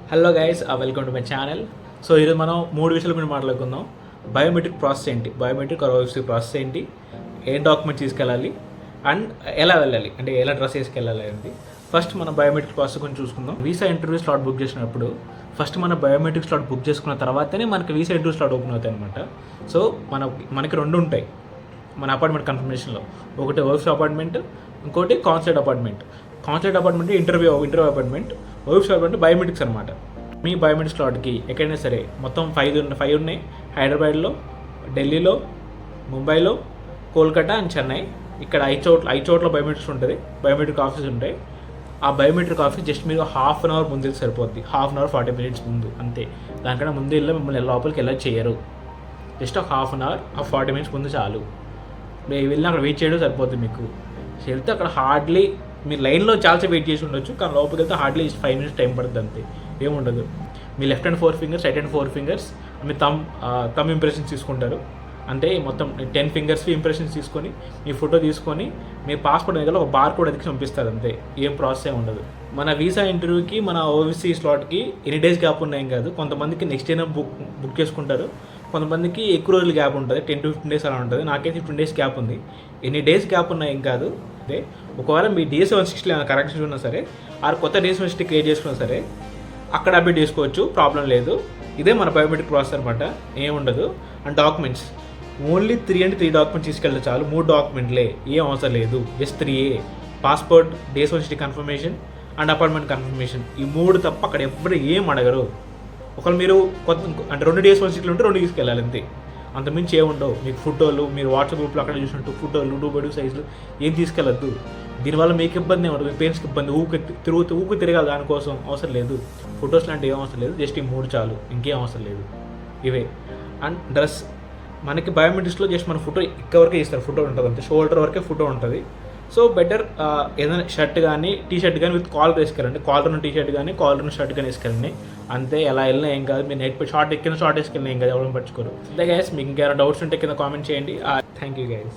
Hello guys, welcome to my channel. So ఈరోజు మనం మూడు విషయాల గురించి మాట్లాడుకుందాం. బయోమెట్రిక్ ప్రాసెస్ ఏంటి, బయోమెట్రిక్ ఓఎఫ్సి ప్రాసెస్ ఏంటి, ఏ డాక్యుమెంట్ తీసుకెళ్ళాలి అండ్ ఎలా వెళ్ళాలి, అంటే ఎలా డ్రెస్ వేసుకెళ్ళాలి అనేది. ఫస్ట్ మనం బయోమెట్రిక్ ప్రాసెస్ గురించి చూసుకుందాం. వీసా ఇంటర్వ్యూ స్లాట్ బుక్ చేసినప్పుడు ఫస్ట్ మన బయోమెట్రిక్ స్లాట్ బుక్ చేసుకున్న తర్వాతనే మనకి వీసా ఇంటర్వ్యూ స్లాట్ ఓపెన్ అవుతాయి అనమాట. సో మనకి రెండు ఉంటాయి మన అపార్ట్మెంట్ కన్ఫర్మేషన్లో. ఒకటి ఓఎఫ్సి అపార్ట్మెంట్, ఇంకోటి consulate apartment. Consulate apartment interview apartment, OFC apartment biometrics అనమాట. మీ బయోమెట్రిక్ స్లాట్కి ఎక్కడైనా సరే మొత్తం ఫైవ్ ఉన్నాయి. హైదరాబాద్లో, ఢిల్లీలో, ముంబైలో, కోల్కతా అండ్ చెన్నై. ఇక్కడ ఐదు చోట్ల బయోమెట్రిక్స్ ఉంటుంది, బయోమెట్రిక్ ఆఫీస్ ఉంటాయి. ఆ బయోమెట్రిక్ ఆఫీస్ జస్ట్ మీరు హాఫ్ అన్ అవర్ ముందు సరిపోద్ది, హాఫ్ అన్ అవర్ 40 minutes ముందు అంతే. దానికన్నా ముందు వెళ్ళి మిమ్మల్ని లోపలికి ఎలా చేయరు. జస్ట్ ఒక హాఫ్ అన్ అవర్, ఆ 40 minutes ముందు చాలు. మీరు వెళ్ళి అక్కడ వెయిట్ చేయడం సరిపోతుంది. మీకు వెళ్తే అక్కడ హార్డ్లీ మీరు లైన్లో చాలా వెయిట్ చేసి ఉండొచ్చు, కానీ లోపలికి వెళ్తే హార్డ్లీ 5 minutes టైం పడుతుంది అంతే, ఏముండదు. మీ left hand 4 fingers, right hand 4 fingers, మీ థమ్ ఇంప్రెషన్స్ తీసుకుంటారు అంటే మొత్తం 10 fingers ఇంప్రెషన్స్ తీసుకొని మీ ఫోటో తీసుకొని మీ పాస్పోర్ట్ దగ్గర ఒక బార్ కోడ్ అదికి పంపిస్తారు అంతే, ఏం ప్రాసెస్ ఏమి ఉండదు. మన వీసా ఇంటర్వ్యూకి మన ఓవీసీ స్లాట్కి ఎన్ని డేస్ గ్యాప్ ఉన్నాయేం కాదు. కొంతమందికి నెక్స్ట్ డే బుక్ చేసుకుంటారు, కొంతమందికి ఎక్కువ రోజులు గ్యాప్ ఉంటుంది, 10 to 15 days అలా ఉంటుంది. నాకైతే 15 days గ్యాప్ ఉంది. ఎన్ని డేస్ గ్యాప్ ఉన్నాయేం కాదు. అదే ఒకవేళ మీ DS-160 ఏమైనా కరెక్షన్స్ ఉన్నా సరే, ఆ కొత్త DS-160 క్రియేట్ చేసుకున్నా సరే అక్కడ అప్డేట్ చేసుకోవచ్చు, ప్రాబ్లం లేదు. ఇదే మన బయోమెట్రిక్ ప్రాసెస్ అనమాట, ఏముండదు. అండ్ డాక్యుమెంట్స్ ఓన్లీ 3 డాక్యుమెంట్స్ తీసుకెళ్ళి చాలు. 3 డాక్యుమెంట్లే, ఏం అవసరం లేదు. Just 3 passport, DS-160 confirmation and apartment confirmation. ఈ 3 తప్ప అక్కడ ఎప్పుడు ఏం అడగరు. ఒకవేళ మీరు అంటే 2 DS-160 ఉంటే 2 తీసుకెళ్ళాలి అంతే, అంతమించి ఏముండవు. మీకు ఫోటోలు, మీరు వాట్సాప్ గ్రూప్లో అక్కడ చూసినట్టు ఫోటోలు 2x2 సైజులు ఏం తీసుకెళ్ళద్దు. దీనివల్ల మీకు ఇబ్బంది ఏమి ఉండదు, మీ పేరెంట్స్కి ఇబ్బంది. ఊకు తిరగాలి, దానికోసం అవసరం లేదు. ఫొటోస్ లాంటివి ఏం అవసరం లేదు, జస్ట్ ఈ 3 చాలు, ఇంకేం అవసరం లేదు. ఇవే. అండ్ డ్రెస్ మనకి బయోమెట్రిక్స్లో జస్ట్ మన ఫోటో ఇక్కడ వరకే ఇస్తారు, ఫోటో ఉంటుంది అంతే, షోల్డర్ వరకే ఫోటో ఉంటుంది. సో బెటర్ ఏదైనా షర్ట్ కానీ టీ-షర్ట్ కానీ విత్ కాలర్ వేసుకెళ్ళండి, కాలర్ టీ-షర్ట్ కానీ కాలర్ షర్ట్ కానీ వేసుకెళ్ళండి అంతే. ఎలా వెళ్ళినా ఏం కాదు. మీరు నెట్ షార్ట్ ఎక్కిన షార్ట్ వేసుకెళ్ళినా ఏం కాదు, ఎవరైనా పట్టుకోరు. అంతే గైస్, మీకు ఇంకేమైనా డౌట్స్ ఉంటే కింద కామెంట్ చేయండి. Thank you guys.